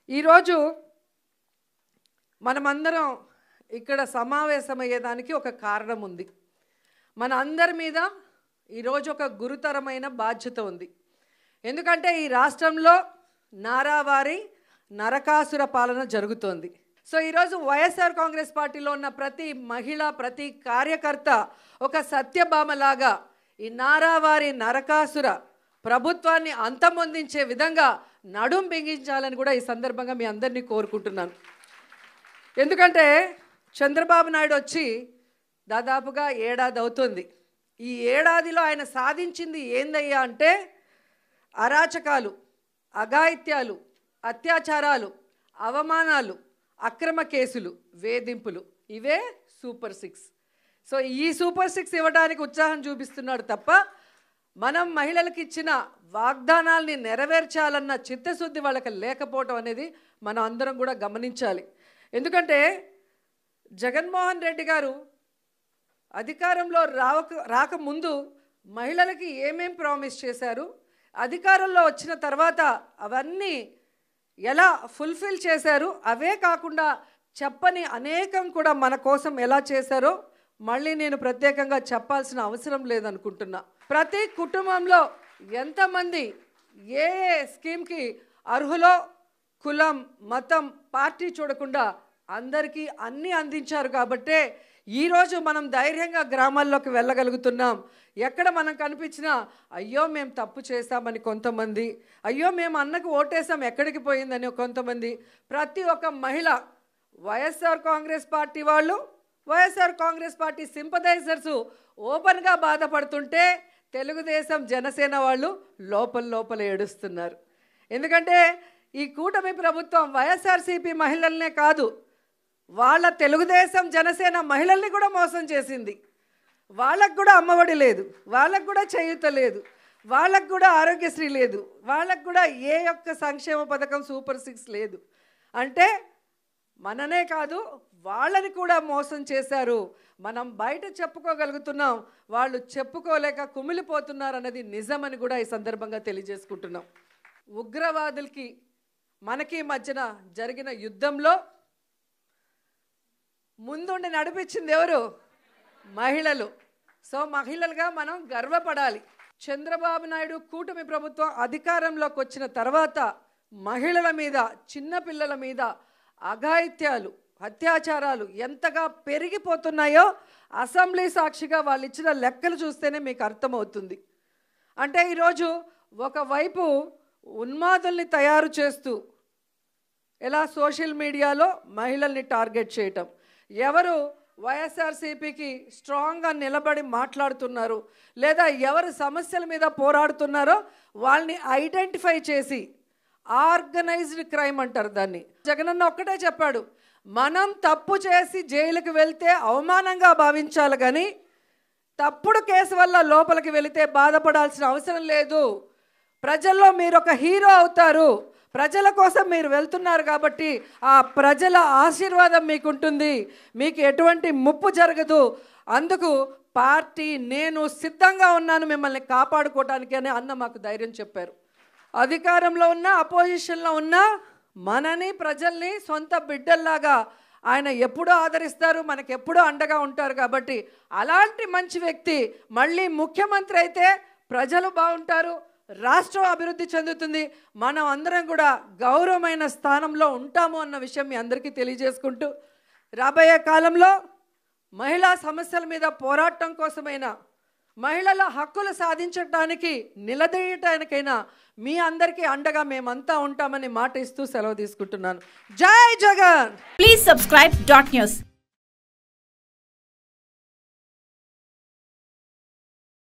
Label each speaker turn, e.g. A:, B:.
A: ఈరోజు మనమందరం ఇక్కడ సమావేశమయ్యేదానికి ఒక కారణం ఉంది. మన అందరి మీద ఈరోజు ఒక గురుతరమైన బాధ్యత ఉంది. ఎందుకంటే ఈ రాష్ట్రంలో నారావారి నరకాసుర పాలన జరుగుతోంది. సో ఈరోజు వైఎస్ఆర్ కాంగ్రెస్ పార్టీలో ఉన్న ప్రతి మహిళ, ప్రతి కార్యకర్త ఒక సత్యభామలాగా ఈ నారావారి నరకాసుర ప్రభుత్వాన్ని అంతమొందించే విధంగా నడుం బిగించాలని కూడా ఈ సందర్భంగా మీ అందరినీ కోరుకుంటున్నాను. ఎందుకంటే చంద్రబాబు నాయుడు వచ్చి దాదాపుగా ఏడాది అవుతుంది. ఈ ఏడాదిలో ఆయన సాధించింది ఏందయ్యా అంటే అరాచకాలు, అఘాయిత్యాలు, అత్యాచారాలు, అవమానాలు, అక్రమ కేసులు, వేధింపులు, ఇవే సూపర్ 6. సో ఈ సూపర్ 6 ఇవ్వడానికి ఉత్సాహం చూపిస్తున్నాడు తప్ప మనం మహిళలకు ఇచ్చిన వాగ్దానాల్ని నెరవేర్చాలన్న చిత్తశుద్ధి వాళ్ళకి లేకపోవటం అనేది మనం అందరం కూడా గమనించాలి. ఎందుకంటే జగన్మోహన్ రెడ్డి గారు అధికారంలో రాకముందు మహిళలకి ఏమేం ప్రామిస్ చేశారు, అధికారంలో వచ్చిన తర్వాత అవన్నీ ఎలా ఫుల్ఫిల్ చేశారు, అవే కాకుండా చెప్పని అనేకం కూడా మన కోసం ఎలా చేశారో మళ్ళీ నేను ప్రత్యేకంగా చెప్పాల్సిన అవసరం లేదనుకుంటున్నా. ప్రతి కుటుంబంలో ఎంతమంది ఏ స్కీమ్కి అర్హులో కులం, మతం, పార్టీ చూడకుండా అందరికీ అన్నీ అందించారు. కాబట్టే ఈరోజు మనం ధైర్యంగా గ్రామాల్లోకి వెళ్ళగలుగుతున్నాం. ఎక్కడ మనం కనిపించినా అయ్యో మేము తప్పు చేశామని కొంతమంది, అయ్యో మేము అన్నకు ఓటేసాం ఎక్కడికి పోయిందని కొంతమంది, ప్రతి ఒక్క మహిళ వైఎస్ఆర్ కాంగ్రెస్ పార్టీ వాళ్ళు, వైఎస్ఆర్ కాంగ్రెస్ పార్టీ సింపథైజర్స్ ఓపెన్గా బాధపడుతుంటే తెలుగుదేశం, జనసేన వాళ్ళు లోపల ఏడుస్తున్నారు. ఎందుకంటే ఈ కూటమి ప్రభుత్వం వైఎస్ఆర్సీపీ మహిళలనే కాదు, వాళ్ళ తెలుగుదేశం, జనసేన మహిళల్ని కూడా మోసం చేసింది. వాళ్ళకు కూడా అమ్మఒడి లేదు, వాళ్ళకు కూడా చేయూత లేదు, వాళ్ళకు కూడా ఆరోగ్యశ్రీ లేదు, వాళ్ళకు కూడా ఏ ఒక్క సంక్షేమ పథకం సూపర్ 6 లేదు. అంటే మననే కాదు వాళ్ళని కూడా మోసం చేశారు. మనం బయట చెప్పుకోగలుగుతున్నాం, వాళ్ళు చెప్పుకోలేక కుమిలిపోతున్నారు అన్నది నిజమని కూడా ఈ సందర్భంగా తెలియజేసుకుంటున్నాం. ఉగ్రవాదులకి మనకి మధ్యన జరిగిన యుద్ధంలో ముందుండి నడిపించింది ఎవరు? మహిళలు. సో మహిళలుగా మనం గర్వపడాలి. చంద్రబాబు నాయుడు కూటమి ప్రభుత్వం అధికారంలోకి వచ్చిన తర్వాత మహిళల మీద, చిన్నపిల్లల మీద అఘాయిత్యాలు, అత్యాచారాలు ఎంతగా పెరిగిపోతున్నాయో అసెంబ్లీ సాక్షిగా వాళ్ళు ఇచ్చిన లెక్కలు చూస్తేనే మీకు అర్థమవుతుంది. అంటే ఈరోజు ఒకవైపు ఉన్మాదుల్ని తయారు చేస్తూ ఎలా సోషల్ మీడియాలో మహిళల్ని టార్గెట్ చేయటం, ఎవరు వైఎస్ఆర్సీపీకి స్ట్రాంగ్గా నిలబడి మాట్లాడుతున్నారు లేదా ఎవరు సమస్యల మీద పోరాడుతున్నారో వాళ్ళని ఐడెంటిఫై చేసి, ఆర్గనైజ్డ్ క్రైమ్ అంటారు దాన్ని. జగనన్న ఒక్కటే చెప్పాడు, మనం తప్పు చేసి జైలుకి వెళ్తే అవమానంగా భావించాలి కానీ తప్పుడు కేసు వల్ల లోపలికి వెళితే బాధపడాల్సిన అవసరం లేదు. ప్రజల్లో మీరు ఒక హీరో అవుతారు. ప్రజల కోసం మీరు వెళ్తున్నారు కాబట్టి ఆ ప్రజల ఆశీర్వాదం మీకుంటుంది, మీకు ఎటువంటి ముప్పు జరగదు. అందుకు పార్టీ, నేను సిద్ధంగా ఉన్నాను మిమ్మల్ని కాపాడుకోవటానికి అని అన్న మాకు ధైర్యం చెప్పారు. అధికారంలో ఉన్న, అపోజిషన్లో ఉన్న మనని, ప్రజల్ని సొంత బిడ్డల్లాగా ఆయన ఎప్పుడూ ఆదరిస్తారు, మనకు ఎప్పుడూ అండగా ఉంటారు. కాబట్టి అలాంటి మంచి వ్యక్తి మళ్ళీ ముఖ్యమంత్రి అయితే ప్రజలు బాగుంటారు, రాష్ట్రం అభివృద్ధి చెందుతుంది, మనం అందరం కూడా గౌరవమైన స్థానంలో ఉంటాము అన్న విషయం మీ అందరికీ తెలియజేసుకుంటూ, రాబోయే కాలంలో మహిళా సమస్యల మీద పోరాటం కోసమైనా, మహిళల హక్కులు సాధించడానికి నిలదీయటానికైనా మీ అందరికీ అండగా మేమంతా ఉంటామని మాట ఇస్తూ సెలవు తీసుకుంటున్నాను. జై జగన్.
B: Please subscribe .news.